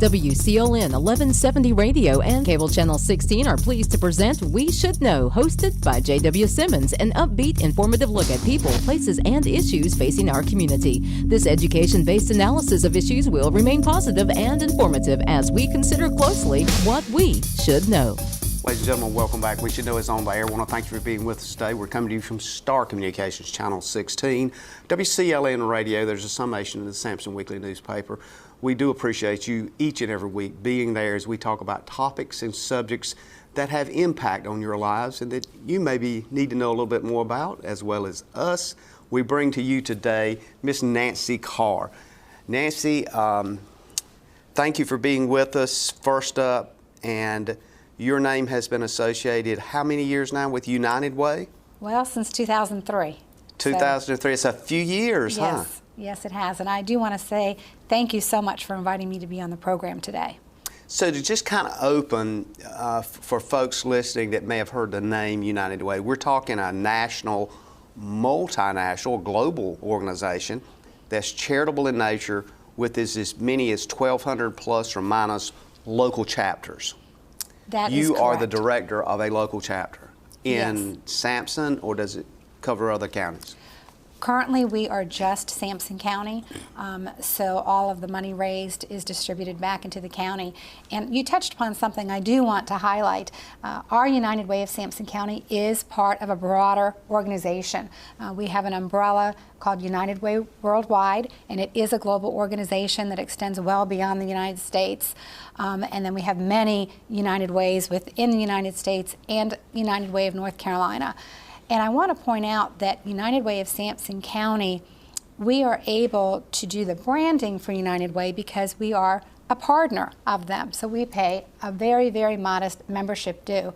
WCLN 1170 Radio and Cable Channel 16 are pleased to present We Should Know, hosted by J.W. Simmons, an upbeat, informative look at people, places, and issues facing our community. This education-based analysis of issues will remain positive and informative as we consider closely what we should know. Ladies and gentlemen, welcome back. We Should Know is on the air. I want to thank you for being with us today. We're coming to you from Star Communications, Channel 16. WCLN Radio, there's a summation in the Sampson Weekly newspaper. We do appreciate you each and every week being there as we talk about topics and subjects that have impact on your lives and that you maybe need to know a little bit more about, as well as us. We bring to you today Miss Nancy Carr. Nancy, thank you for being with us. First up, and your name has been associated how many years now with United Way? Well, since 2003. 2003, it's a few years, huh? Yes, it has. And I do want to say thank you so much for inviting me to be on the program today. So to just kind of open for folks listening that may have heard the name United Way, we're talking a national, multinational, global organization that's charitable in nature with as many as 1,200 plus or minus local chapters. That is correct. You are the director of a local chapter in Sampson, or does it cover other counties? Currently, we are just Sampson County, so all of the money raised is distributed back into the county. And you touched upon something I do want to highlight. Our United Way of Sampson County is part of a broader organization. We have an umbrella called United Way Worldwide, and it is a global organization that extends well beyond the United States. And then we have many United Ways within the United States and United Way of North Carolina. And I want to point out that United Way of Sampson County, we are able to do the branding for United Way because we are a partner of them. So we pay a very, very modest membership due.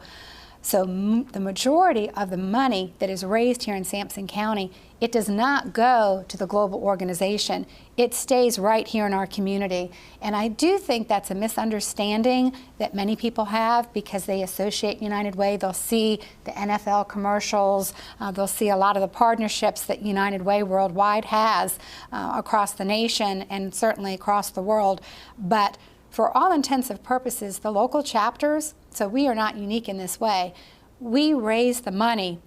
So the majority of the money that is raised here in Sampson County, it does not go to the global organization. It stays right here in our community. And I do think that's a misunderstanding that many people have because they associate United Way. They'll see the NFL commercials. They'll see a lot of the partnerships that United Way Worldwide has across the nation and certainly across the world. But for all intents and purposes, the local chapters, so we are not unique in this way. We raise the money.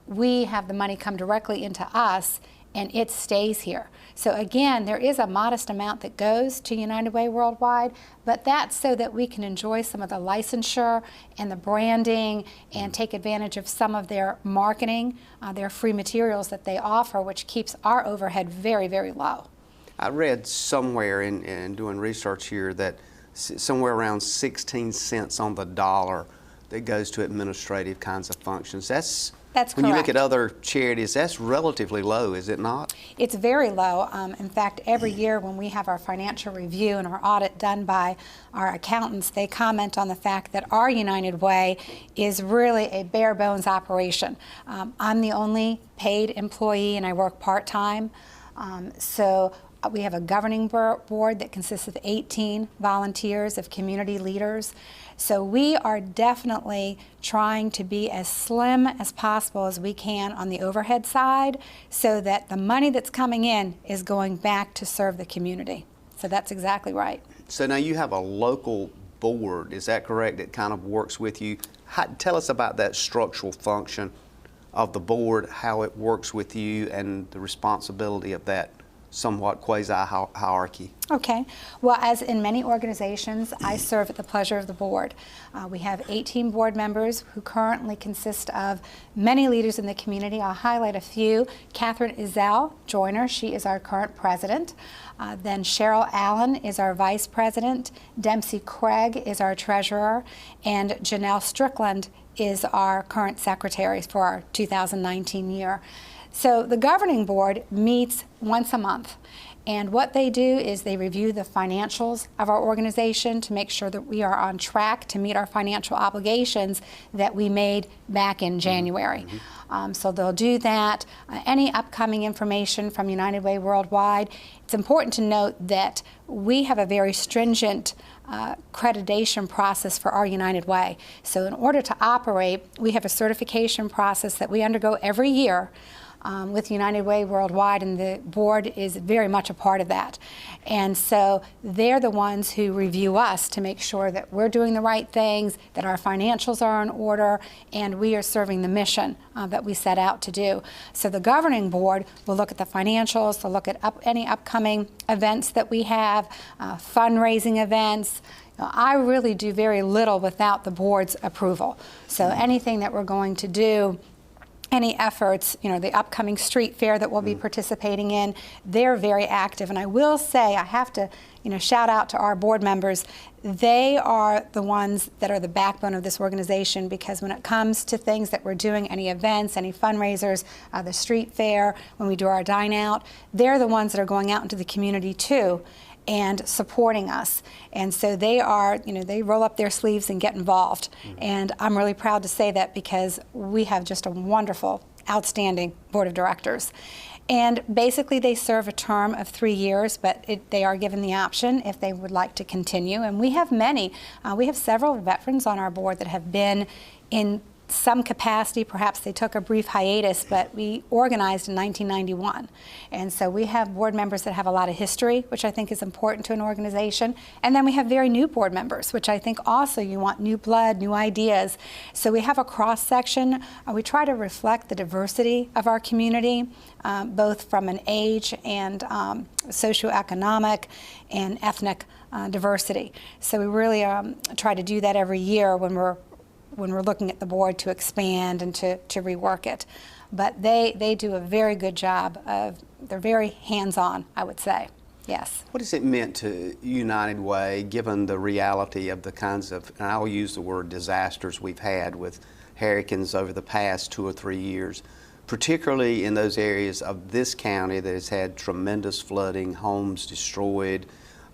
We have the money come directly into us, and it stays here. So again, there is a modest amount that goes to United Way Worldwide, but that's so that we can enjoy some of the licensure and the branding and take advantage of some of their marketing, their free materials that they offer, which keeps our overhead very, very low. I read somewhere in doing research here that somewhere around 16 cents on the dollar that goes to administrative kinds of functions. That's correct. When you look at other charities, that's relatively low, is it not? It's very low. In fact, every year when we have our financial review and our audit done by our accountants, they comment on the fact that our United Way is really a bare bones operation. I'm the only paid employee and I work part-time. So we have a governing board that consists of 18 volunteers, of community leaders. So we are definitely trying to be as slim as possible as we can on the overhead side so that the money that's coming in is going back to serve the community. So that's exactly right. So now you have a local board, is that correct, that kind of works with you? Tell us about that structural function of the board, how it works with you, and the responsibility of that somewhat quasi-hierarchy. Okay. Well, as in many organizations, I serve at the pleasure of the board. We have 18 board members who currently consist of many leaders in the community. I'll highlight a few. Catherine Izell Joyner, she is our current president. Then Cheryl Allen is our vice president. Dempsey Craig is our treasurer. And Janelle Strickland is our current secretary for our 2019 year. So the governing board meets once a month, and what they do is they review the financials of our organization to make sure that we are on track to meet our financial obligations that we made back in January. So they'll do that. Any upcoming information from United Way Worldwide, it's important to note that we have a very stringent accreditation process for our United Way. So in order to operate, we have a certification process that we undergo every year. with United Way Worldwide, and the board is very much a part of that. And so they're the ones who review us to make sure that we're doing the right things, that our financials are in order, and we are serving the mission that we set out to do. So the governing board will look at the financials, they'll look at any upcoming events that we have, fundraising events. I really do very little without the board's approval. So anything that we're going to do, any efforts, the upcoming street fair that we'll be participating in, they're very active. And I will say, I have to, shout out to our board members. They are the ones that are the backbone of this organization, because when it comes to things that we're doing, any events, any fundraisers, the street fair, when we do our dine out, they're the ones that are going out into the community too and supporting us. And so they are, they roll up their sleeves and get involved. And I'm really proud to say that, because we have just a wonderful, outstanding board of directors. And basically they serve a term of 3 years, but they are given the option if they would like to continue. And we have many. We have several veterans on our board that have been in some capacity. Perhaps they took a brief hiatus, but we organized in 1991. And so we have board members that have a lot of history, which I think is important to an organization. And then we have very new board members, which I think also you want new blood, new ideas. So we have a cross-section. We try to reflect the diversity of our community, both from an age and socioeconomic and ethnic diversity. So we really try to do that every year when we're looking at the board to expand and to rework it. But they do a very good job they're very hands-on, I would say, yes. What has it meant to United Way, given the reality of the kinds of, and I'll use the word disasters we've had with hurricanes over the past 2 or 3 years, particularly in those areas of this county that has had tremendous flooding, homes destroyed,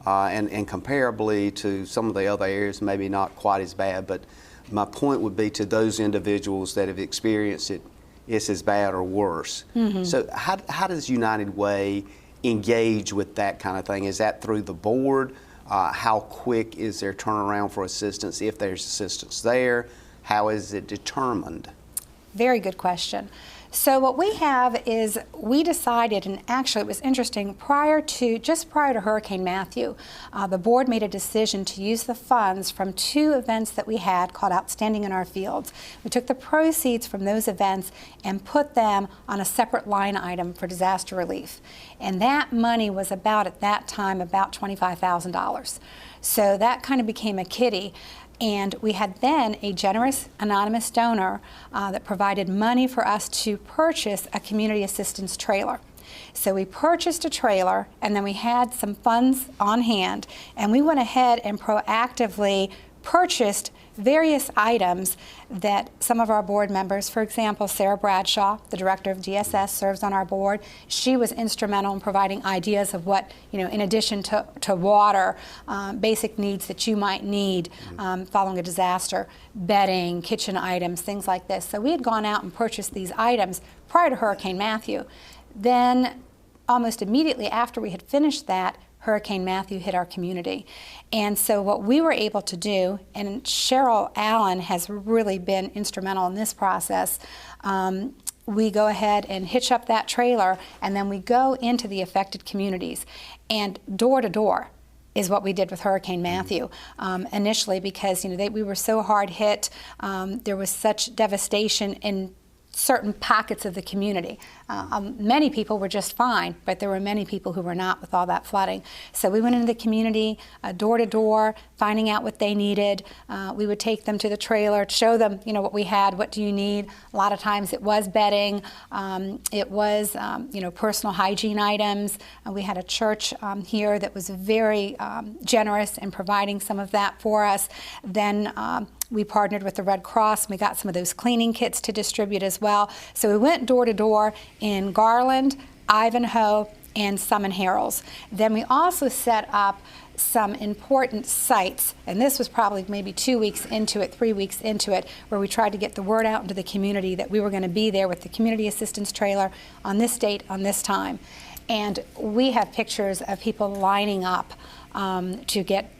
and comparably to some of the other areas, maybe not quite as bad, but my point would be to those individuals that have experienced it, it's as bad or worse. So how does United Way engage with that kind of thing? Is that through the board? How quick is their turnaround for assistance, if there's assistance there? How is it determined? Very good question. So what we have is, we decided, and actually it was interesting, just prior to Hurricane Matthew, the board made a decision to use the funds from 2 events that we had called Outstanding in Our Fields. We took the proceeds from those events and put them on a separate line item for disaster relief. And that money was at that time, about $25,000. So that kind of became a kitty. And we had then a generous anonymous donor that provided money for us to purchase a community assistance trailer. So we purchased a trailer, and then we had some funds on hand, and we went ahead and proactively purchased various items that some of our board members, for example, Sarah Bradshaw, the director of DSS, serves on our board. She was instrumental in providing ideas of what, in addition to water, basic needs that you might need following a disaster, bedding, kitchen items, things like this. So we had gone out and purchased these items prior to Hurricane Matthew. Then almost immediately after we had finished that, Hurricane Matthew hit our community. And so what we were able to do, and Cheryl Allen has really been instrumental in this process, we go ahead and hitch up that trailer, and then we go into the affected communities. And door to door is what we did with Hurricane Matthew initially, because we were so hard hit. There was such devastation in certain pockets of the community. Many people were just fine, but there were many people who were not with all that flooding. So we went into the community, door to door, finding out what they needed. We would take them to the trailer, show them, what we had, what do you need. A lot of times it was bedding, it was, personal hygiene items. We had a church here that was very generous in providing some of that for us. Then we partnered with the Red Cross, and we got some of those cleaning kits to distribute as well. So we went door to door in Garland, Ivanhoe, and some in Harrells. Then we also set up some important sites, and this was probably maybe 2 weeks into it, 3 weeks into it, where we tried to get the word out into the community that we were going to be there with the community assistance trailer on this date, on this time. And we have pictures of people lining up to get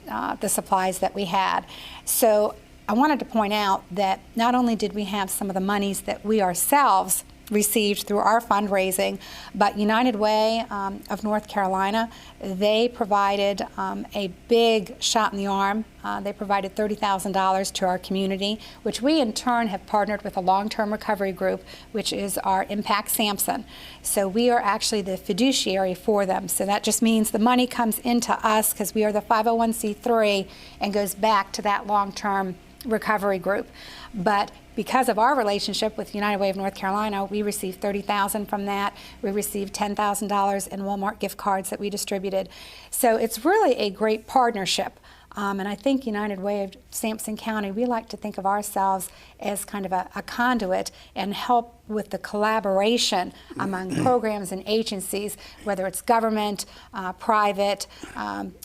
the supplies that we had. So I wanted to point out that not only did we have some of the monies that we ourselves received through our fundraising, but United Way of North Carolina, they provided a big shot in the arm. They provided $30,000 to our community, which we in turn have partnered with a long-term recovery group, which is our Impact Sampson. So we are actually the fiduciary for them. So that just means the money comes into us because we are the 501c3 and goes back to that long-term recovery group. But because of our relationship with United Way of North Carolina, we received $30,000 from that. We received $10,000 in Walmart gift cards that we distributed. So it's really a great partnership. And I think United Way of Sampson County, we like to think of ourselves as kind of a conduit and help with the collaboration among programs and agencies, whether it's government, private,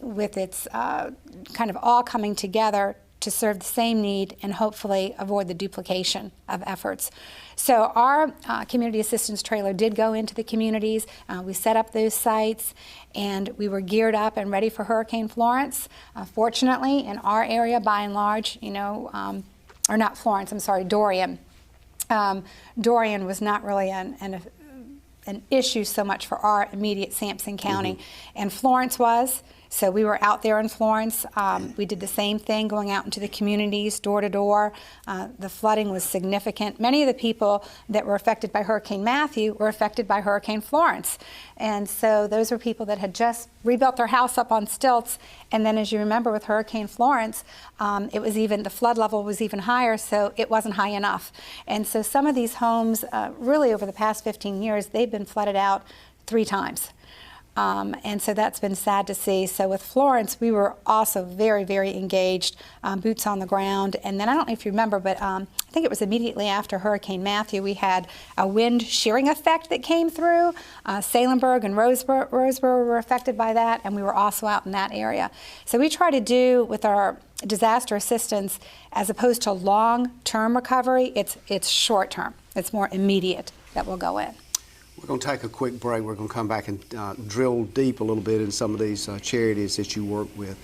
with its kind of all coming together to serve the same need and hopefully avoid the duplication of efforts. So our community assistance trailer did go into the communities. We set up those sites and we were geared up and ready for Hurricane Florence. Fortunately, in our area, by and large, or not Florence, I'm sorry, Dorian. Dorian was not really an issue so much for our immediate Sampson County, and Florence was. So we were out there in Florence. We did the same thing, going out into the communities, door to door. The flooding was significant. Many of the people that were affected by Hurricane Matthew were affected by Hurricane Florence. And so those were people that had just rebuilt their house up on stilts. And then, as you remember, with Hurricane Florence, the flood level was even higher, so it wasn't high enough. And so some of these homes, really over the past 15 years, they've been flooded out 3 times. And so that's been sad to see. So with Florence, we were also very, very engaged, boots on the ground. And then I don't know if you remember, but I think it was immediately after Hurricane Matthew, we had a wind shearing effect that came through. Salemburg and Roseboro were affected by that, and we were also out in that area. So we try to do with our disaster assistance, as opposed to long-term recovery, it's short-term. It's more immediate that will go in. We're going to take a quick break. We're going to come back and drill deep a little bit in some of these charities that you work with.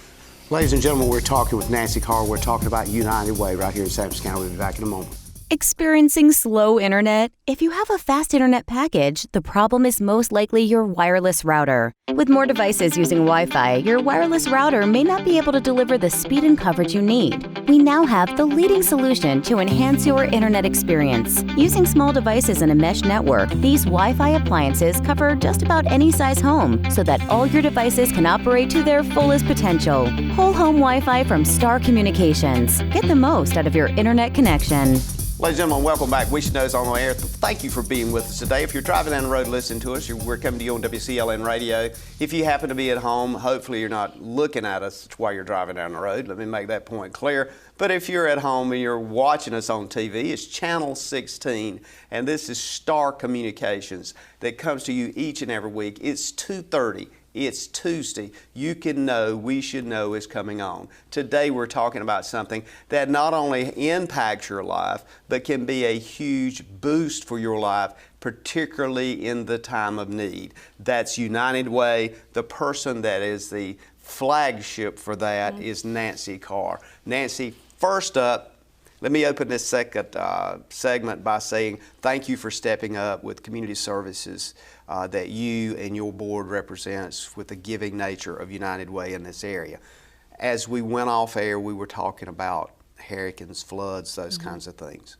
Ladies and gentlemen, we're talking with Nancy Carr. We're talking about United Way right here in Sampson County. We'll be back in a moment. Experiencing slow internet? If you have a fast internet package, the problem is most likely your wireless router. With more devices using Wi-Fi, your wireless router may not be able to deliver the speed and coverage you need. We now have the leading solution to enhance your internet experience. Using small devices in a mesh network, these Wi-Fi appliances cover just about any size home so that all your devices can operate to their fullest potential. Whole home Wi-Fi from Star Communications. Get the most out of your internet connection. Ladies and gentlemen, welcome back. We Should Know is on the air. Thank you for being with us today. If you're driving down the road listening to us, we're coming to you on WCLN Radio. If you happen to be at home, hopefully you're not looking at us while you're driving down the road. Let me make that point clear. But if you're at home and you're watching us on TV, it's Channel 16, and this is Star Communications that comes to you each and every week. It's 2:30. It's Tuesday. You Can Know, We Should Know is coming on. Today we're talking about something that not only impacts your life, but can be a huge boost for your life, particularly in the time of need. That's United Way. The person that is the flagship for that is Nancy Carr. Nancy, first up, let me open this second segment by saying thank you for stepping up with community services that you and your board represents with the giving nature of United Way in this area. As we went off air, we were talking about hurricanes, floods, those kinds of things.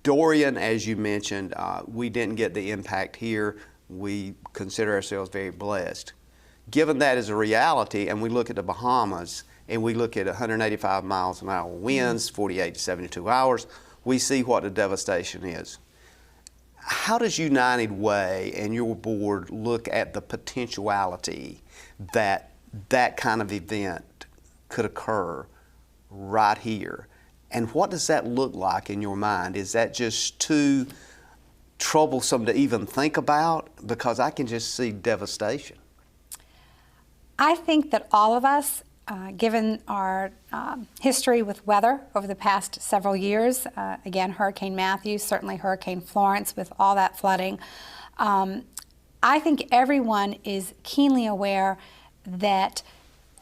Dorian, as you mentioned, we didn't get the impact here. We consider ourselves very blessed. Given that as a reality, and we look at the Bahamas, and we look at 185 miles an hour winds, 48 to 72 hours, we see what the devastation is. How does United Way and your board look at the potentiality that that kind of event could occur right here? And what does that look like in your mind? Is that just too troublesome to even think about? Because I can just see devastation. I think that all of us, given our history with weather over the past several years, again, Hurricane Matthew, certainly Hurricane Florence with all that flooding, I think everyone is keenly aware that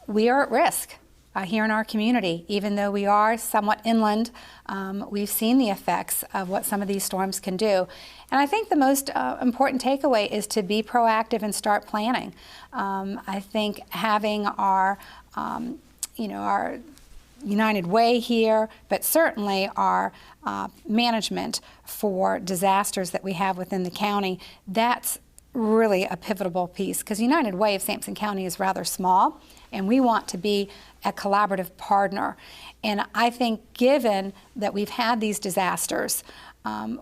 we are at risk. here in our community. Even though we are somewhat inland, we've seen the effects of what some of these storms can do. And I think the most important takeaway is to be proactive and start planning. I think having our United Way here, but certainly our management for disasters that we have within the county, that's really a pivotal piece, because United Way of Sampson County is rather small, and we want to be a collaborative partner. And I think given that we've had these disasters,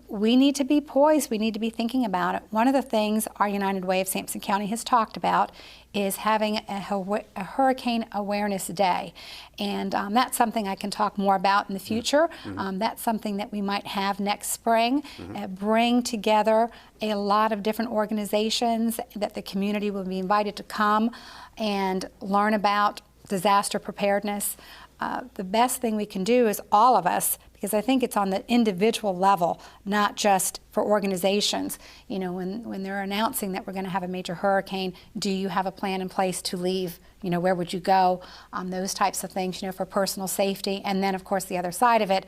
we need to be poised, we need to be thinking about it. One of the things our United Way of Sampson County has talked about is having a Hurricane Awareness Day. And that's something I can talk more about in the future. That's something that we might have next spring, bring together a lot of different organizations that the community will be invited to come and learn about disaster preparedness. The best thing we can do is all of us, because I think it's on the individual level, not just for organizations. You know, when they're announcing that we're going to have a major hurricane, do you have a plan in place to leave? You know, where would you go? Those types of things, you know, for personal safety. And then, of course, the other side of it,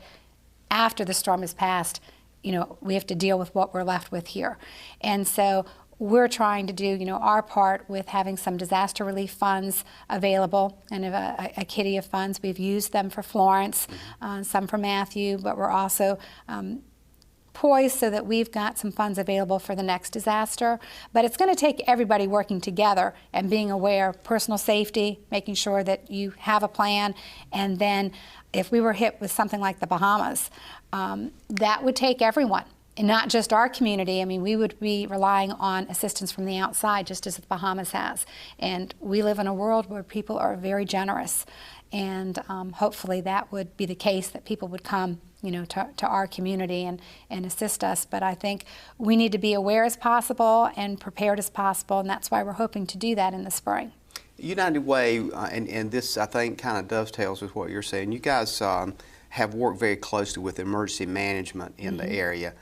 after the storm has passed, you know, we have to deal with what we're left with here. And so we're trying to do, you know, our part with having some disaster relief funds available, and a kitty of funds. We've used them for Florence, some for Matthew, but we're also poised so that we've got some funds available for the next disaster. But it's going to take everybody working together and being aware of personal safety, making sure that you have a plan, and then if we were hit with something like the Bahamas, that would take everyone. And not just our community. I mean, we would be relying on assistance from the outside, just as the Bahamas has. And we live in a world where people are very generous. And hopefully that would be the case, that people would come, you know, to our community and assist us. But I think we need to be aware as possible and prepared as possible. And that's why we're hoping to do that in the spring. United Way, and this I think kind of dovetails with what you're saying. You guys have worked very closely with emergency management in the area.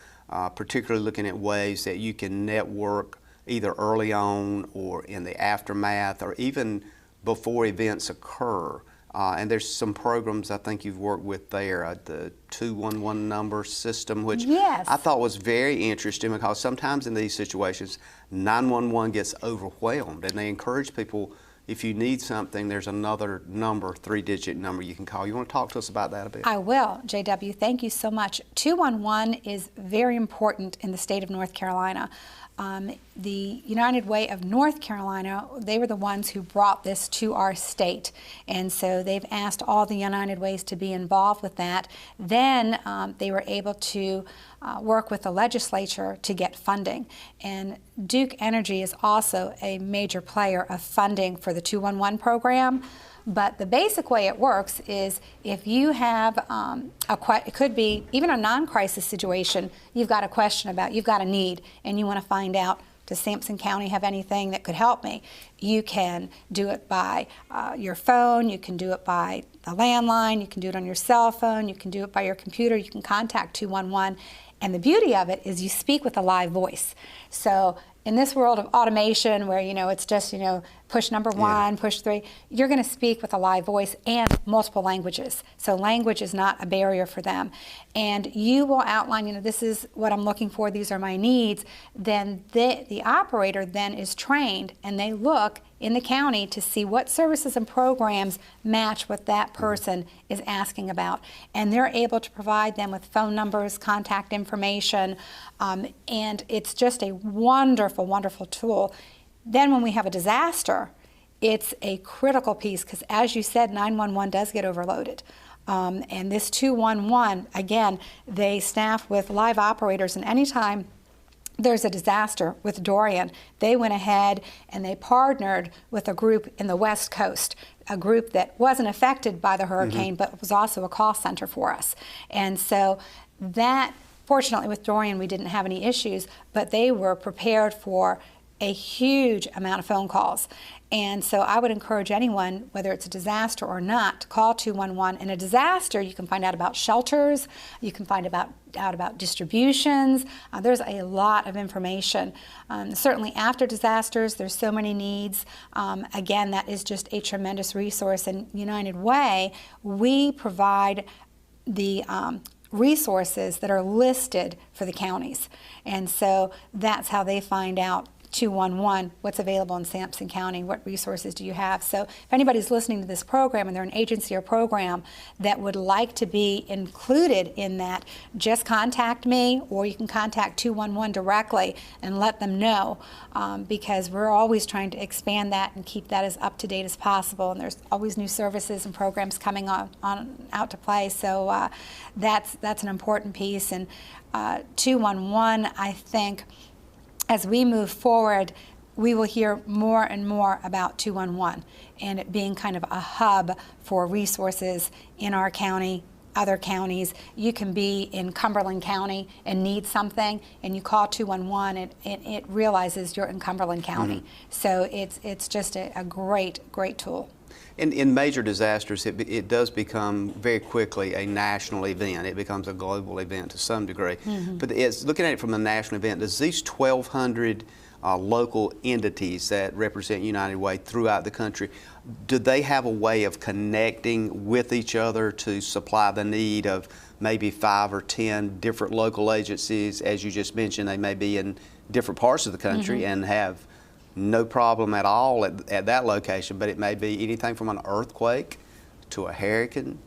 Particularly looking at ways that you can network either early on or in the aftermath or even before events occur. And there's some programs I think you've worked with there, the 211 number system, which I thought was very interesting, because sometimes in these situations 911 gets overwhelmed, and they encourage people, if you need something, there's another number, 3-digit number you can call. You want to talk to us about that a bit? I will, JW. Thank you so much. 211 is very important in the state of North Carolina. The United Way of North Carolina, they were the ones who brought this to our state. And so they've asked all the United Ways to be involved with that. Then they were able to work with the legislature to get funding. And Duke Energy is also a major player of funding for the 211 program. But the basic way it works is if you have it could be even a non-crisis situation, you've got a question about, you've got a need, and you want to find out, does Sampson County have anything that could help me? You can do it by your phone, you can do it by the landline, you can do it on your cell phone, you can do it by your computer, you can contact 211. And the beauty of it is you speak with a live voice. So in this world of automation where, you know, it's just, you know, push number 1, push 3, you're going to speak with a live voice and multiple languages. So language is not a barrier for them. And you will outline, you know, this is what I'm looking for, these are my needs. Then the operator then is trained, and they look in the county to see what services and programs match what that person is asking about. And they're able to provide them with phone numbers, contact information, and it's just a wonderful, wonderful tool. Then when we have a disaster, it's a critical piece, because as you said, 911 does get overloaded. And this 211, again, they staff with live operators, and anytime there's a disaster with Dorian, they went ahead and they partnered with a group in the West Coast, a group that wasn't affected by the hurricane, but was also a call center for us. And so that, fortunately with Dorian, we didn't have any issues, but they were prepared for a huge amount of phone calls. And so I would encourage anyone, whether it's a disaster or not, to call 211. In a disaster, you can find out about shelters, you can find out about distributions. There's a lot of information. Certainly after disasters, there's so many needs. Again, that is just a tremendous resource. And United Way, we provide the resources that are listed for the counties. And so that's how they find out 211, what's available in Sampson County, what resources do you have. So if anybody's listening to this program and they're an agency or program that would like to be included in that, just contact me, or you can contact 211 directly and let them know, because we're always trying to expand that and keep that as up to date as possible. And there's always new services and programs coming out to play. So that's an important piece. And 211, I think, as we move forward, we will hear more and more about 211 and it being kind of a hub for resources in our county, other counties. You can be in Cumberland County and need something, and you call 211, and it realizes you're in Cumberland County. So it's just a great tool. In major disasters, it does become very quickly a national event. It becomes a global event to some degree. But looking at it from the national event, does these 1,200 local entities that represent United Way throughout the country, do they have a way of connecting with each other to supply the need of maybe 5 or 10 different local agencies? As you just mentioned, they may be in different parts of the country and have no problem at all at that location, but it may be anything from an earthquake to a hurricane,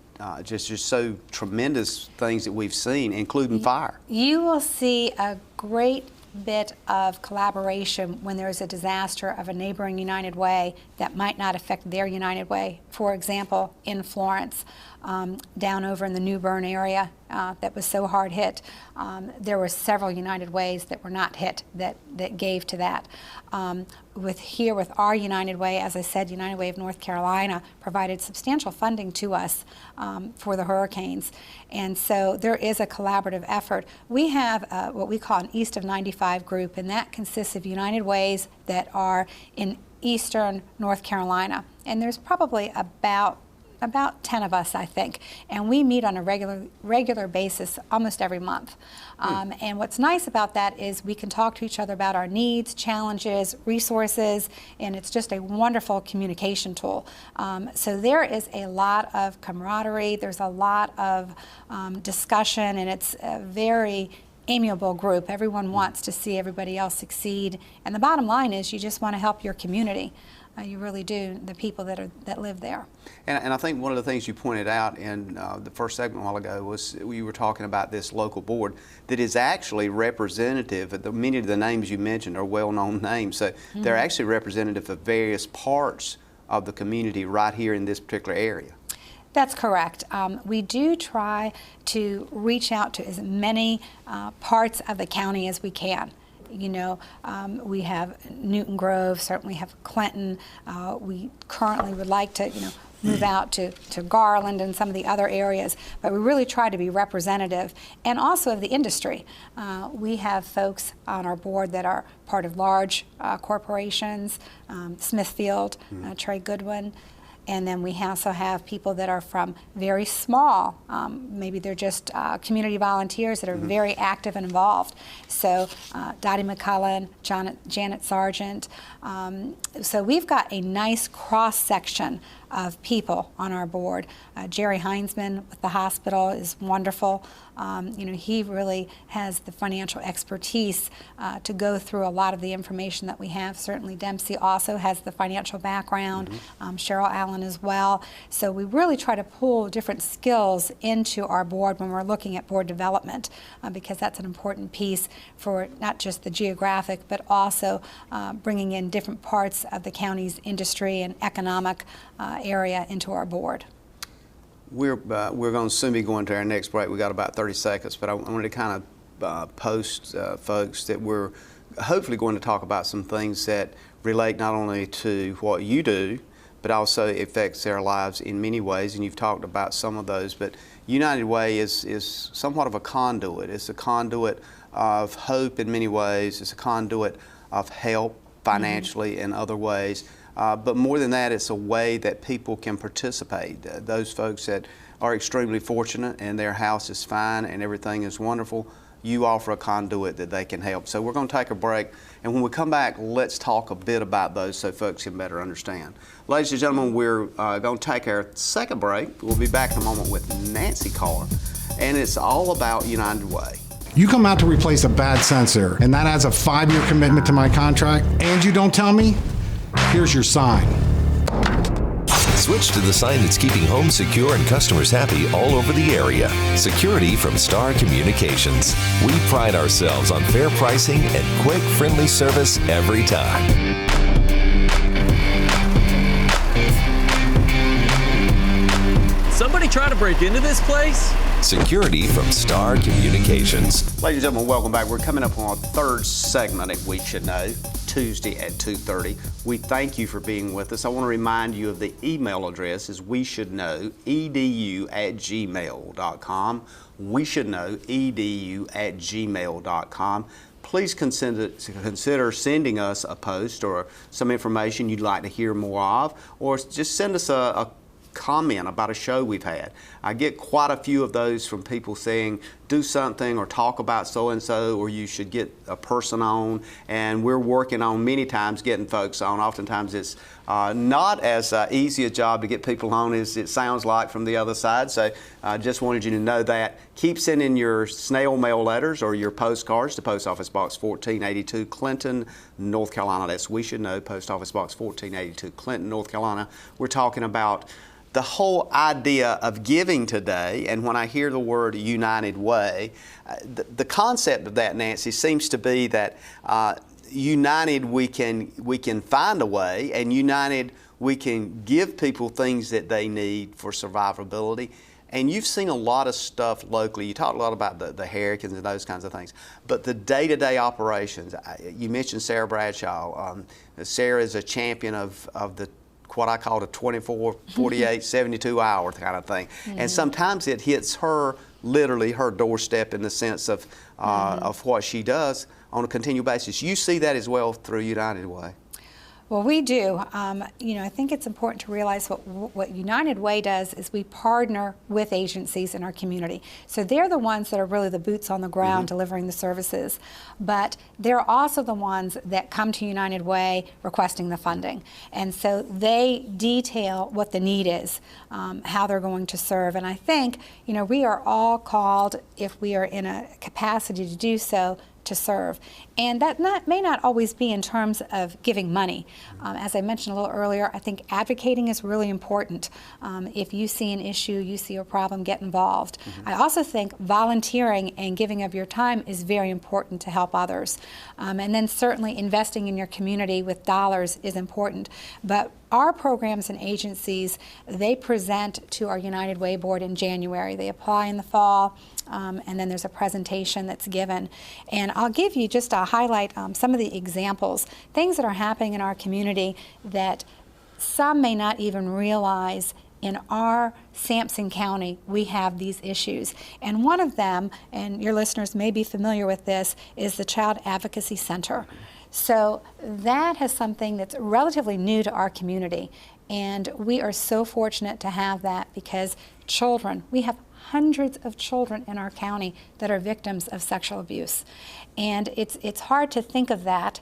just so tremendous things that we've seen, including fire. You will see a great bit of collaboration when there's a disaster of a neighboring United Way that might not affect their United Way. For example, in Florence, down over in the New Bern area that was so hard hit, there were several United Ways that were not hit that gave to that. With our United Way, as I said, United Way of North Carolina provided substantial funding to us for the hurricanes. And so there is a collaborative effort. We have what we call an East of 95 group, and that consists of United Ways that are in eastern North Carolina. And there's probably about 10 of us, I think, and we meet on a regular basis almost every month. And what's nice about that is we can talk to each other about our needs, challenges, resources, and it's just a wonderful communication tool. So there is a lot of camaraderie, there's a lot of discussion, and it's a very amiable group. Everyone wants to see everybody else succeed, and the bottom line is you just want to help your community. You really do, the people that live there. And I think one of the things you pointed out in the first segment a while ago was you were talking about this local board that is actually representative. Many of the names you mentioned are well-known names, so they're actually representative of various parts of the community right here in this particular area. That's correct. We do try to reach out to as many parts of the county as we can. You know, we have Newton Grove, certainly have Clinton. We currently would like to, move out to Garland and some of the other areas, but we really try to be representative and also of the industry. We have folks on our board that are part of large corporations, Smithfield, Trey Goodwin. And then we also have people that are from very small, maybe they're just community volunteers that are very active and involved. So Dottie McCullen, Janet Sargent. So we've got a nice cross-section of people on our board. Jerry Heinzman with the hospital is wonderful. He really has the financial expertise to go through a lot of the information that we have. Certainly Dempsey also has the financial background, Cheryl Allen as well. So we really try to pull different skills into our board when we're looking at board development, because that's an important piece for not just the geographic, but also bringing in different parts of the county's industry and economic area into our board. We're going to soon be going to our next break. We got about 30 seconds, but I wanted to kind of post folks that we're hopefully going to talk about some things that relate not only to what you do, but also affects their lives in many ways, and you've talked about some of those. But United Way is somewhat of a conduit. It's a conduit of hope in many ways. It's a conduit of help financially in other ways. But more than that, it's a way that people can participate. Those folks that are extremely fortunate and their house is fine and everything is wonderful, you offer a conduit that they can help. So we're going to take a break, and when we come back, let's talk a bit about those so folks can better understand. Ladies and gentlemen, we're going to take our second break. We'll be back in a moment with Nancy Carr, and it's all about United Way. You come out to replace a bad sensor, and that adds a 5-year commitment to my contract, and you don't tell me? Here's your sign. Switch to the sign that's keeping homes secure and customers happy all over the area. Security from Star Communications. We pride ourselves on fair pricing and quick, friendly service every time. Somebody trying to break into this place? Security from Star Communications. Ladies and gentlemen, welcome back. We're coming up on our third segment of We Should Know, Tuesday at 2:30. We thank you for being with us. I want to remind you of the email address is weshouldknow@gmail.com. weshouldknow@gmail.com. Please consider sending us a post or some information you'd like to hear more of, or just send us a comment about a show we've had. I get quite a few of those from people saying, do something or talk about so-and-so, or you should get a person on, and we're working on many times getting folks on. Oftentimes it's not as easy a job to get people on as it sounds like from the other side, so I just wanted you to know that. Keep sending your snail mail letters or your postcards to Post Office Box 1482, Clinton, North Carolina. That's We Should Know, Post Office Box 1482, Clinton, North Carolina. We're talking about the whole idea of giving today, and when I hear the word United Way, the concept of that, Nancy, seems to be that united we can find a way, and united we can give people things that they need for survivability. And you've seen a lot of stuff locally. You talked a lot about the hurricanes and those kinds of things, but the day-to-day operations. You mentioned Sarah Bradshaw. Sarah is a champion of the what I call the 24, 48, 72 hour kind of thing. Mm-hmm. And sometimes it hits her, literally her doorstep in the sense of what she does on a continual basis. You see that as well through United Way. Well, we do. I think it's important to realize what United Way does is we partner with agencies in our community. So they're the ones that are really the boots on the ground delivering the services. But they're also the ones that come to United Way requesting the funding. And so they detail what the need is, how they're going to serve. And I think, we are all called, if we are in a capacity to do so, to serve. And that may not always be in terms of giving money. As I mentioned a little earlier, I think advocating is really important. If you see an issue, you see a problem, get involved. I also think volunteering and giving of your time is very important to help others. And then certainly investing in your community with dollars is important. But our programs and agencies, they present to our United Way Board in January. They apply in the fall, and then there's a presentation that's given. And I'll give you just to highlight some of the examples, things that are happening in our community that some may not even realize. In our Sampson County, we have these issues. And one of them, and your listeners may be familiar with this, is the Child Advocacy Center. So that has something that's relatively new to our community. And we are so fortunate to have that because children, we have hundreds of children in our county that are victims of sexual abuse. And it's hard to think of that,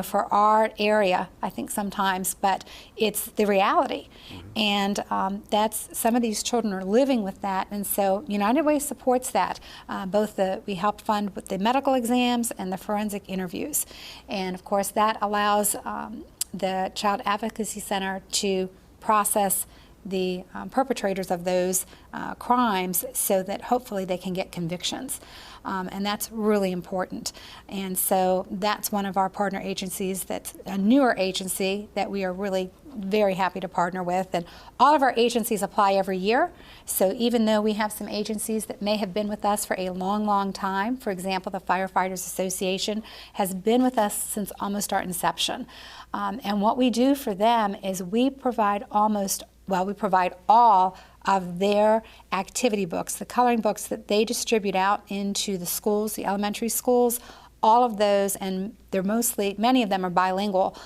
for our area, I think sometimes, but it's the reality. And that's, some of these children are living with that, and so United Way supports that. We help fund with the medical exams and the forensic interviews. And of course that allows the Child Advocacy Center to process the perpetrators of those crimes so that hopefully they can get convictions. And that's really important. And so that's one of our partner agencies that's a newer agency that we are really very happy to partner with. And all of our agencies apply every year. So even though we have some agencies that may have been with us for a long, long time, for example, the Firefighters Association has been with us since almost our inception. And what we do for them is we provide all of their activity books, the coloring books that they distribute out into the schools, the elementary schools. all of those, and many of them are bilingual.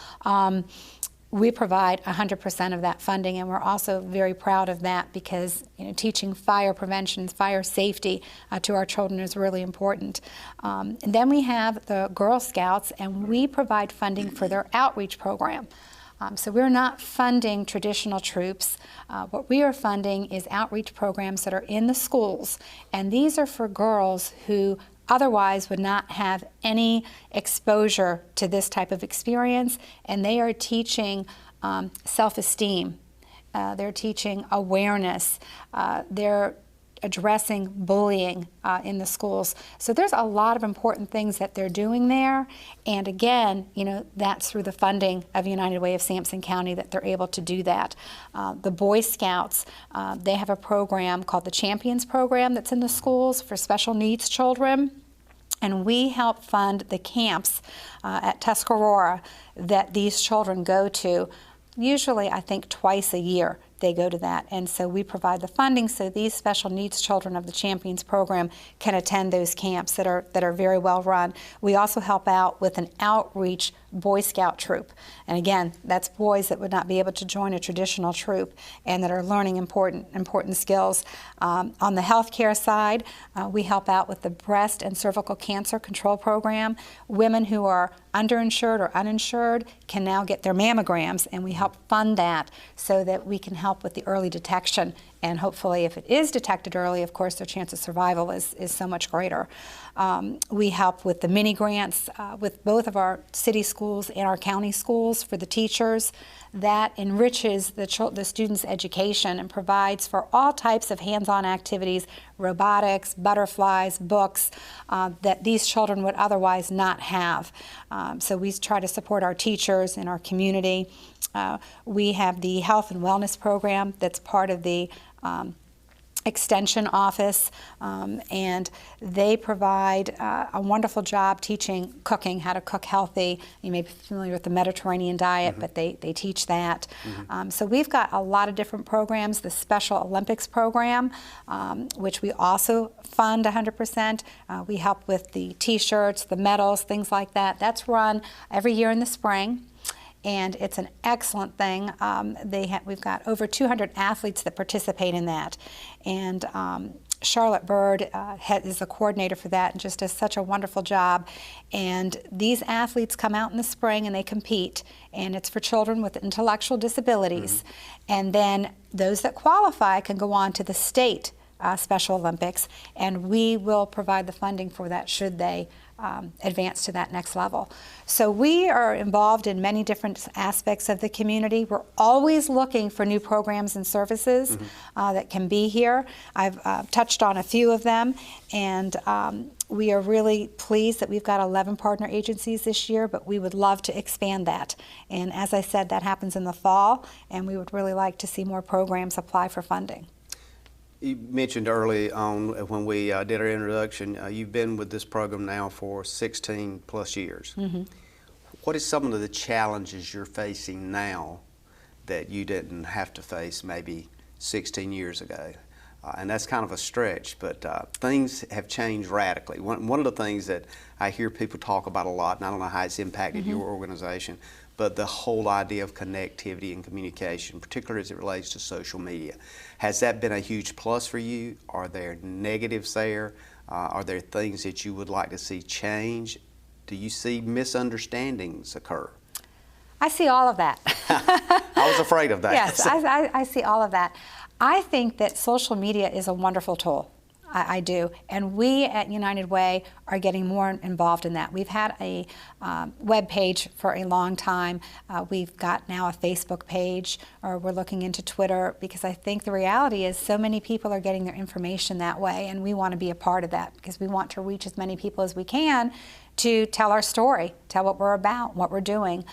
We provide 100% of that funding, and we're also very proud of that because teaching fire prevention, fire safety to our children is really important. And then we have the Girl Scouts, and we provide funding for their outreach program. So we're not funding traditional troops. What we are funding is outreach programs that are in the schools, and these are for girls who otherwise would not have any exposure to this type of experience, and they are teaching self-esteem. They're teaching awareness. They're addressing bullying in the schools. So there's a lot of important things that they're doing there, and again, that's through the funding of United Way of Sampson County that they're able to do that. The Boy Scouts, they have a program called the Champions Program that's in the schools for special needs children. And we help fund the camps at Tuscarora that these children go to. Usually, I think, twice a year they go to that. And so we provide the funding so these special needs children of the Champions Program can attend those camps that are very well run. We also help out with an outreach Boy Scout troop. And again, that's boys that would not be able to join a traditional troop and that are learning important skills. On the healthcare side, we help out with the breast and cervical cancer control program. Women who are underinsured or uninsured can now get their mammograms, and we help fund that so that we can help with the early detection. And hopefully, if it is detected early, of course, their chance of survival is so much greater. We help with the mini grants with both of our city schools and our county schools for the teachers. That enriches the students' education and provides for all types of hands-on activities, robotics, butterflies, books, that these children would otherwise not have. So we try to support our teachers in our community. We have the health and wellness program that's part of the Extension Office, and they provide a wonderful job teaching cooking, how to cook healthy. You may be familiar with the Mediterranean diet, but they teach that. So we've got a lot of different programs. The Special Olympics program, which we also fund 100%. We help with the T-shirts, the medals, things like that. That's run every year in the spring. And it's an excellent thing. We've got over 200 athletes that participate in that. And Charlotte Bird is the coordinator for that and just does such a wonderful job. And these athletes come out in the spring and they compete. And it's for children with intellectual disabilities. And then those that qualify can go on to the state Special Olympics. And we will provide the funding for that should they advance to that next level. So we are involved in many different aspects of the community. We're always looking for new programs and services that can be here. I've touched on a few of them, and we are really pleased that we've got 11 partner agencies this year, but we would love to expand that. And as I said, that happens in the fall, and we would really like to see more programs apply for funding. You mentioned early on when we did our introduction, you've been with this program now for 16 plus years. What is some of the challenges you're facing now that you didn't have to face maybe 16 years ago? And that's kind of a stretch, but things have changed radically. One of the things that I hear people talk about a lot, and I don't know how it's impacted your organization, but the whole idea of connectivity and communication, particularly as it relates to social media. Has that been a huge plus for you? Are there negatives there? Are there things that you would like to see change? Do you see misunderstandings occur? I see all of that. I was afraid of that. Yes, I see all of that. I think that social media is a wonderful tool. I do. And we at United Way are getting more involved in that. We've had a web page for a long time. We've got now a Facebook page, or we're looking into Twitter, because I think the reality is so many people are getting their information that way, and we want to be a part of that because we want to reach as many people as we can to tell our story, tell what we're about, what we're doing.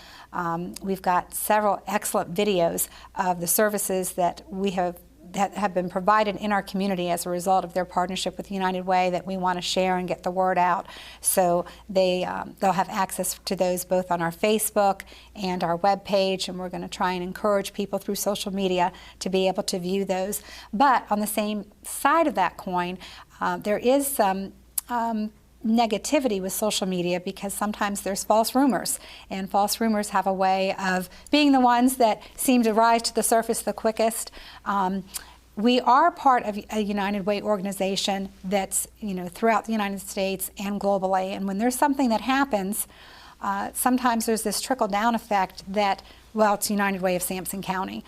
We've got several excellent videos of the services that have been provided in our community as a result of their partnership with United Way that we want to share and get the word out. So they'll have access to those both on our Facebook and our web page, and we're going to try and encourage people through social media to be able to view those. But on the same side of that coin, there is some negativity with social media because sometimes there's false rumors, and false rumors have a way of being the ones that seem to rise to the surface the quickest. We are part of a United Way organization that's, throughout the United States and globally, and when there's something that happens, sometimes there's this trickle-down effect that, well, it's United Way of Sampson County.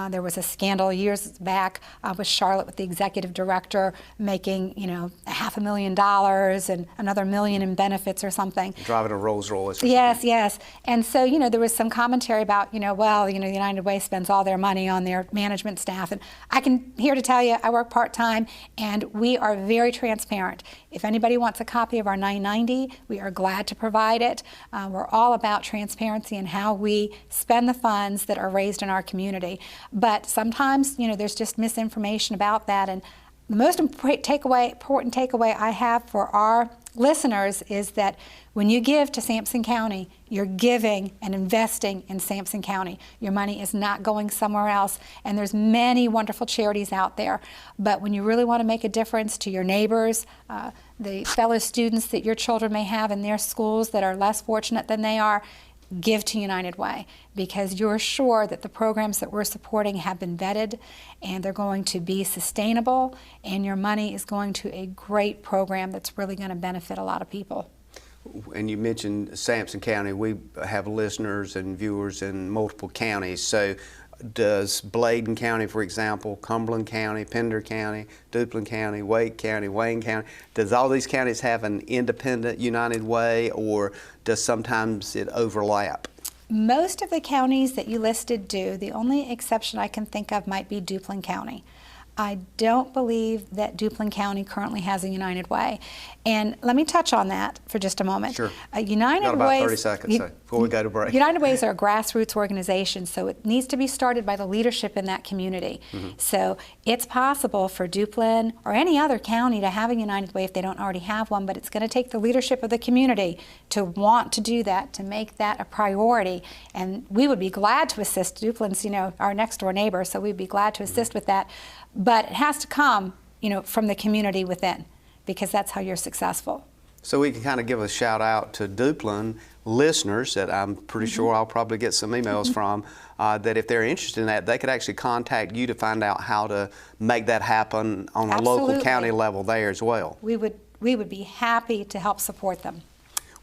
There was a scandal years back with Charlotte, with the executive director making, $500,000 and another $1 million in benefits or something. Driving a Rolls Royce. Yes, yes. And so, there was some commentary about, United Way spends all their money on their management staff. And I can here to tell you, I work part-time, and we are very transparent. If anybody wants a copy of our 990, we are glad to provide it. We're all about transparency and how we spend the funds that are raised in our community. But sometimes, there's just misinformation about that. And the most important takeaway I have for our listeners is that when you give to Sampson County, you're giving and investing in Sampson County. Your money is not going somewhere else, and there's many wonderful charities out there. But when you really want to make a difference to your neighbors, the fellow students that your children may have in their schools that are less fortunate than they are, give to United Way, because you're sure that the programs that we're supporting have been vetted and they're going to be sustainable, and your money is going to a great program that's really going to benefit a lot of people. And you mentioned Sampson County. We have listeners and viewers in multiple counties. So does Bladen County, for example, Cumberland County, Pender County, Duplin County, Wake County, Wayne County, does all these counties have an independent United Way, or does sometimes it overlap? Most of the counties that you listed do. The only exception I can think of might be Duplin County. I don't believe that Duplin County currently has a United Way. And let me touch on that for just a moment. Sure. United Got about Ways, 30 seconds before we go to break. United Ways are a grassroots organization, so it needs to be started by the leadership in that community. So it's possible for Duplin or any other county to have a United Way if they don't already have one, but it's going to take the leadership of the community to want to do that, to make that a priority. And we would be glad to assist. Duplin's, our next door neighbor, so we'd be glad to assist with that. But it has to come, from the community within, because that's how you're successful. So we can kind of give a shout out to Duplin listeners that I'm pretty sure I'll probably get some emails from, that if they're interested in that, they could actually contact you to find out how to make that happen on a local county level there as well. We would be happy to help support them.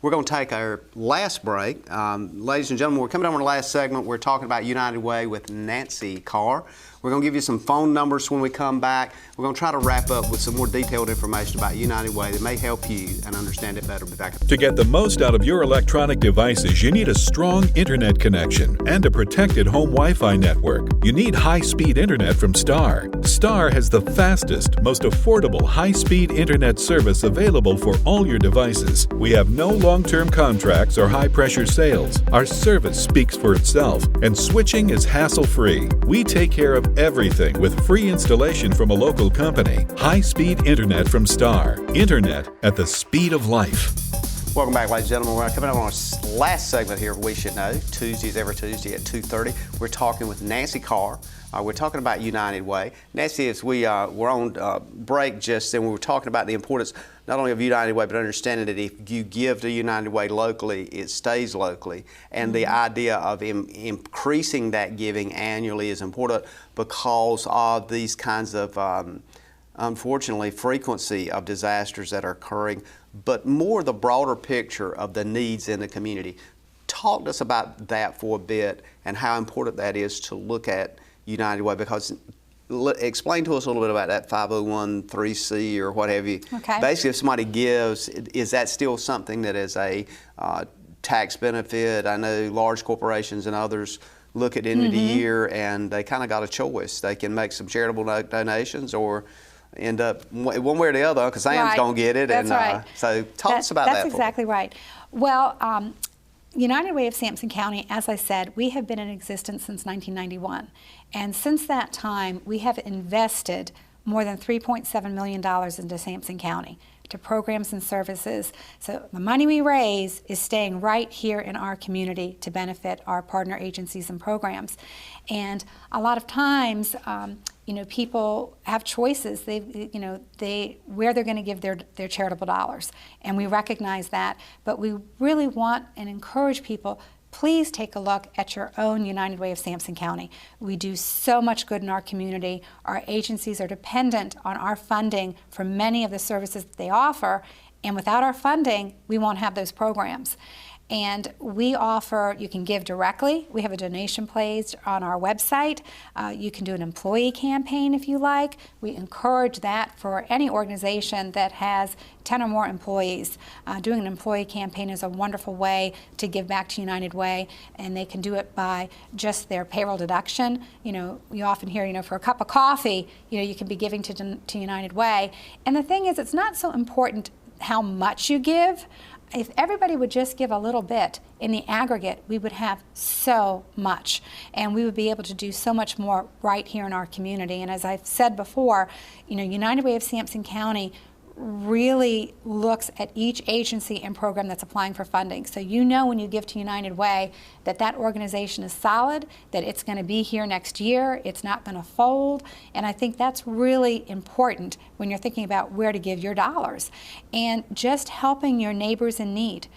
We're going to take our last break. Ladies and gentlemen, we're coming on our last segment. We're talking about United Way with Nancy Carr. We're going to give you some phone numbers when we come back. We're going to try to wrap up with some more detailed information about United Way that may help you and understand it better. We'll be back. To get the most out of your electronic devices, you need a strong internet connection and a protected home Wi-Fi network. You need high-speed internet from Star. Star has the fastest, most affordable high-speed internet service available for all your devices. We have no long-term contracts or high-pressure sales. Our service speaks for itself, and switching is hassle-free. We take care of everything with free installation from a local company. High-speed internet from Star. Internet at the speed of life. Welcome back, ladies and gentlemen. We're coming up on our last segment here of We Should Know. Tuesdays, every Tuesday at 2:30. We're talking with Nancy Carr. We're talking about United Way. Nancy, as we were on break just then, we were talking about the importance not only of United Way, but understanding that if you give to United Way locally, it stays locally. And the idea of increasing that giving annually is important because of these kinds of, unfortunately, frequency of disasters that are occurring, but more the broader picture of the needs in the community. Talk to us about that for a bit and how important that is to look at United Way, because explain to us a little bit about that 501(c) or what have you. Okay. Basically, if somebody gives, is that still something that is a tax benefit? I know large corporations and others look at end of the year and they kind of got a choice. They can make some charitable donations or end up one way or the other. Uncle Sam's going to get it. That's right. So talk us about that. That's exactly right. Well, United Way of Sampson County, as I said, we have been in existence since 1991. And since that time, we have invested more than $3.7 million into Sampson County to programs and services. So the money we raise is staying right here in our community to benefit our partner agencies and programs. And a lot of times, people have choices. Where they're going to give their charitable dollars, and we recognize that. But we really want and encourage people. Please take a look at your own United Way of Sampson County. We do so much good in our community. Our agencies are dependent on our funding for many of the services that they offer, and without our funding, we won't have those programs. And we offer, you can give directly. We have a donation page on our website. You can do an employee campaign if you like. We encourage that for any organization that has 10 or more employees. Doing an employee campaign is a wonderful way to give back to United Way, and they can do it by just their payroll deduction. We often hear, for a cup of coffee, you can be giving to United Way. And the thing is, it's not so important how much you give. If everybody would just give a little bit in the aggregate, we would have so much, and we would be able to do so much more right here in our community. And as I've said before, United Way of Sampson County really looks at each agency and program that's applying for funding. So when you give to United Way that organization is solid, that it's going to be here next year, it's not going to fold, and I think that's really important when you're thinking about where to give your dollars. And just helping your neighbors in need.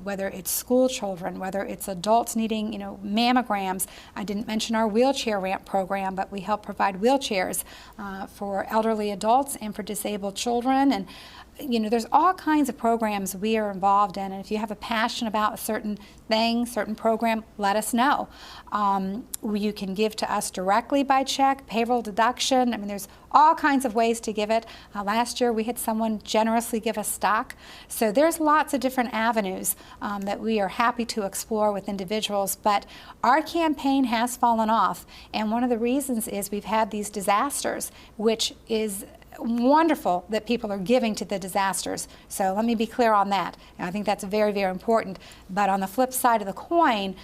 Whether it's school children, whether it's adults needing, mammograms. I didn't mention our wheelchair ramp program, but we help provide wheelchairs for elderly adults and for disabled children. And there's all kinds of programs we are involved in, and if you have a passion about a certain thing, certain program, let us know. You can give to us directly by check, payroll deduction. There's all kinds of ways to give it. Last year we had someone generously give us stock. So there's lots of different avenues that we are happy to explore with individuals, but our campaign has fallen off, and one of the reasons is we've had these disasters, which is wonderful that people are giving to the disasters. So let me be clear on that. And I think that's very, very important. But on the flip side of the coin,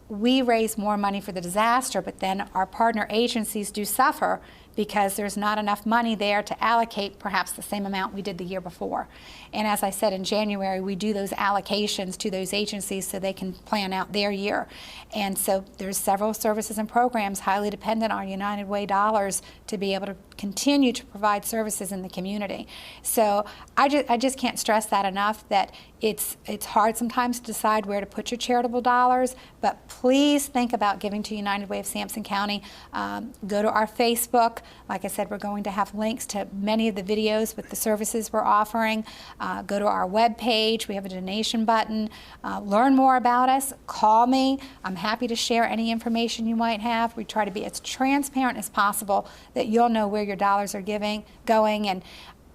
we raise more money for the disaster, but then our partner agencies do suffer because there's not enough money there to allocate perhaps the same amount we did the year before. And as I said, in January, we do those allocations to those agencies so they can plan out their year. And so there's several services and programs highly dependent on United Way dollars to be able to continue to provide services in the community. So I just can't stress that enough, that it's hard sometimes to decide where to put your charitable dollars, but please think about giving to United Way of Sampson County. Go to our Facebook. Like I said, we're going to have links to many of the videos with the services we're offering. Go to our webpage. We have a donation button. Learn more about us. Call me. I'm happy to share any information you might have. We try to be as transparent as possible that you'll know where your dollars are going. And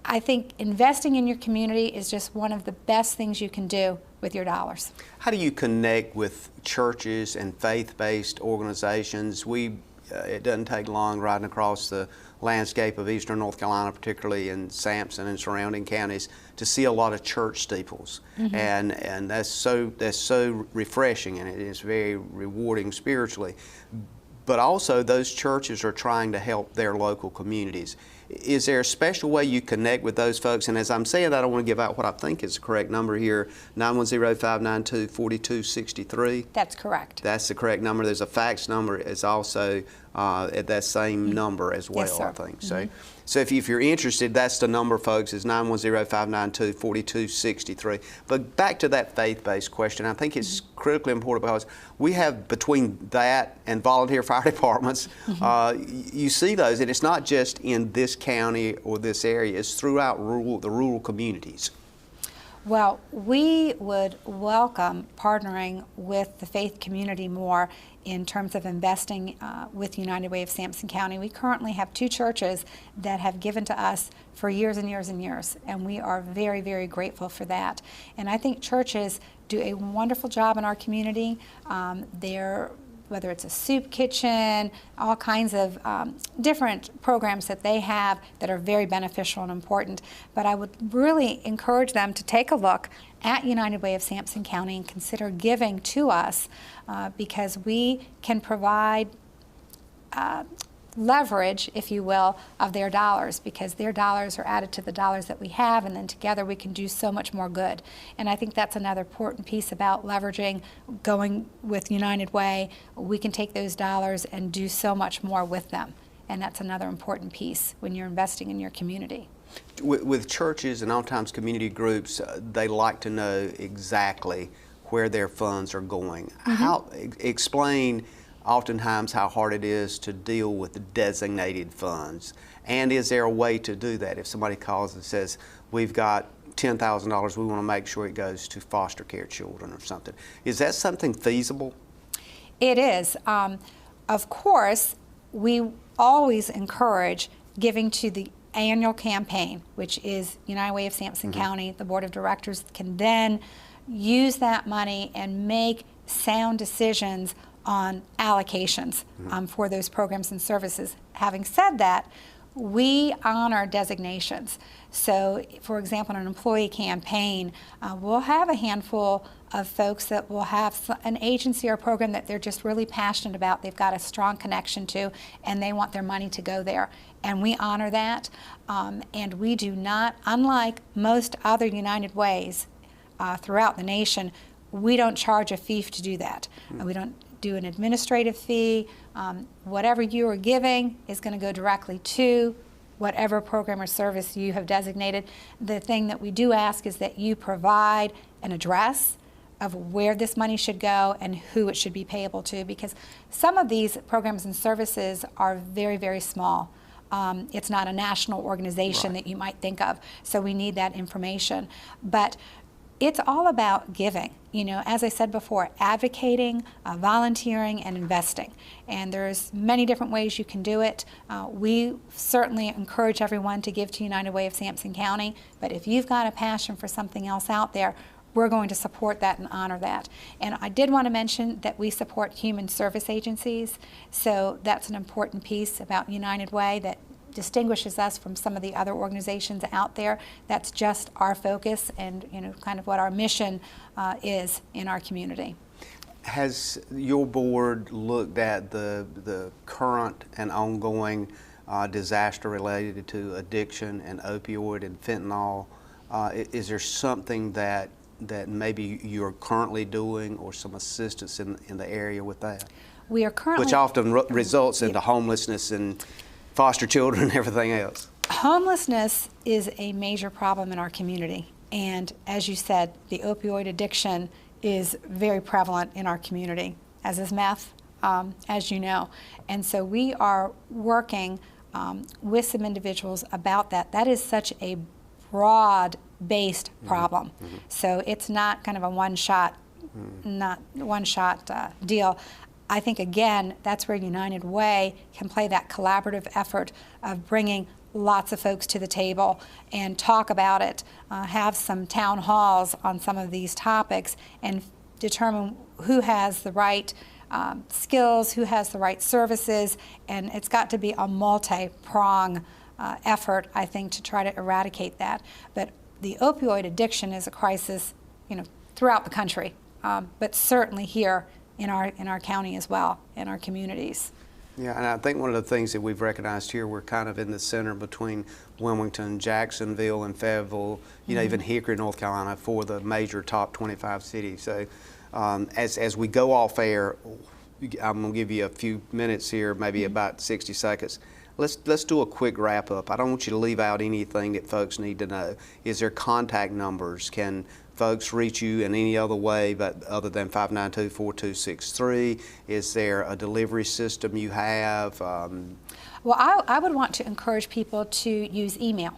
I think investing in your community is just one of the best things you can do with your dollars. How do you connect with churches and faith-based organizations? It doesn't take long riding across the landscape of eastern North Carolina, particularly in Sampson and surrounding counties, to see a lot of church steeples. Mm-hmm. And that's so refreshing, and it is very rewarding spiritually. But also those churches are trying to help their local communities. Is there a special way you connect with those folks? And as I'm saying that, I want to give out what I think is the correct number here, 910-592-4263. That's correct. That's the correct number. There's a fax number. It's also at that same number as well, yes, sir. I think. Mm-hmm. So if you're interested, that's the number, folks, is 910-592-4263. But back to that faith-based question, I think it's critically important because we have, between that and volunteer fire departments, you see those, and it's not just in this county or this area, it's throughout the rural communities. Well, we would welcome partnering with the faith community more in terms of investing with United Way of Sampson County. We currently have 2 churches that have given to us for years and years and years, and we are very, very grateful for that. And I think churches do a wonderful job in our community. Whether it's a soup kitchen, all kinds of different programs that they have that are very beneficial and important. But I would really encourage them to take a look at United Way of Sampson County and consider giving to us because we can provide leverage, if you will, of their dollars, because their dollars are added to the dollars that we have, and then together we can do so much more good. And I think that's another important piece about leveraging, going with United Way. We can take those dollars and do so much more with them. and that's another important piece when you're investing in your community. With churches and oftentimes community groups, they like to know exactly where their funds are going. Explain oftentimes how hard it is to deal with designated funds, and is there a way to do that? If somebody calls and says, we've got $10,000, we want to make sure it goes to foster care children or something. Is that something feasible? It is. Of course, we always encourage giving to the annual campaign, which is United Way of Sampson County. The Board of Directors can then use that money and make sound decisions on allocations for those programs and services. Having said that, we honor designations. So, for example, in an employee campaign, we'll have a handful of folks that will have an agency or program that they're just really passionate about, they've got a strong connection to, and they want their money to go there. And we honor that. And we do not, unlike most other United Ways throughout the nation, we don't charge a fee to do that. We don't do an administrative fee. Whatever you are giving is going to go directly to whatever program or service you have designated. The thing that we do ask is that you provide an address of where this money should go and who it should be payable to, because some of these programs and services are very, very small. It's not a national organization that you might think of, so we need that information. But it's all about giving. You know, as I said before, advocating, volunteering, and investing. And there's many different ways you can do it. We certainly encourage everyone to give to United Way of Sampson County, but if you've got a passion for something else out there, we're going to support that and honor that. And I did want to mention that we support human service agencies, so that's an important piece about United Way that distinguishes us from some of the other organizations out there. That's just our focus and, you know, kind of what our mission is in our community. Has your board looked at the current and ongoing disaster related to addiction and opioid and fentanyl? Is there something that maybe you're currently doing, or some assistance in the area with that? We are currently, which often results into homelessness and foster children and everything else. Homelessness is a major problem in our community, and as you said, the opioid addiction is very prevalent in our community, as is meth, as you know. And so we are working with some individuals about that. That is such a broad-based problem. So it's not kind of a one-shot deal. I think, again, that's where United Way can play that collaborative effort of bringing lots of folks to the table and talk about it, have some town halls on some of these topics, and determine who has the right skills, who has the right services, and it's got to be a multi-prong effort, I think, to try to eradicate that. But the opioid addiction is a crisis, you know, throughout the country, but certainly here in our county as well, in our communities. Yeah, and I think one of the things that we've recognized here, we're kind of in the center between Wilmington, Jacksonville, and Fayetteville, you know, even Hickory, North Carolina, for the major top 25 cities. So as we go off air, I'm going to give you a few minutes here, maybe about 60 seconds. Let's do a quick wrap up. I don't want you to leave out anything that folks need to know. Is there contact numbers? Can folks reach you in any other way but other than 592-4263? Is there a delivery system you have? Well, I would want to encourage people to use email.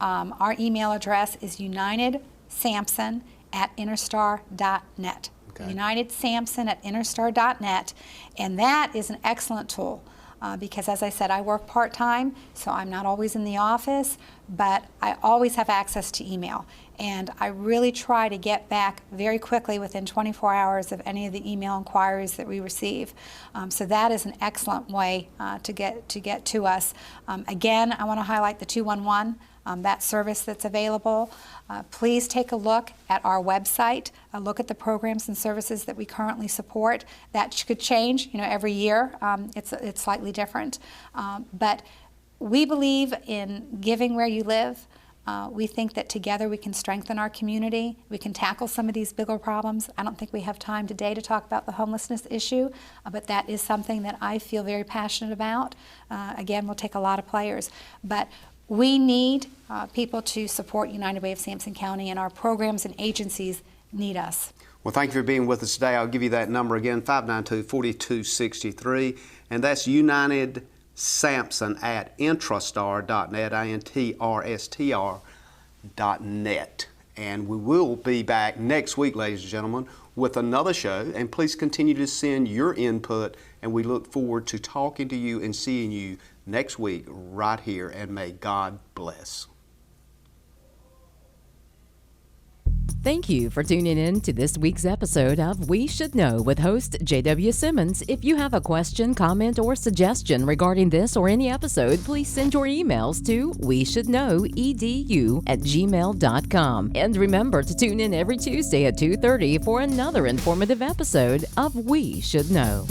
Our email address is unitedsampson@interstar.net. Okay. unitedsampson@interstar.net, and that is an excellent tool. Because, as I said, I work part-time, so I'm not always in the office, but I always have access to email. And I really try to get back very quickly within 24 hours of any of the email inquiries that we receive. So that is an excellent way to get to us. Again, I want to highlight the 211. That service that's available. Please take a look at our website, look at the programs and services that we currently support. That could change, you know, every year. It's slightly different. But we believe in giving where you live. We think that together we can strengthen our community. We can tackle some of these bigger problems. I don't think we have time today to talk about the homelessness issue, but that is something that I feel very passionate about. Again, we'll take a lot of players. But we need people to support United Way of Sampson County, and our programs and agencies need us. Well, thank you for being with us today. I'll give you that number again, 592-4263, and that's United Sampson at intrastar.net, INTRSTR.net. And we will be back next week, ladies and gentlemen, with another show. And please continue to send your input, and we look forward to talking to you and seeing you next week right here, and may God bless. Thank you for tuning in to this week's episode of We Should Know with host J.W. Simmons. If you have a question, comment, or suggestion regarding this or any episode, please send your emails to weshouldknowedu@gmail.com. And remember to tune in every Tuesday at 2:30 for another informative episode of We Should Know.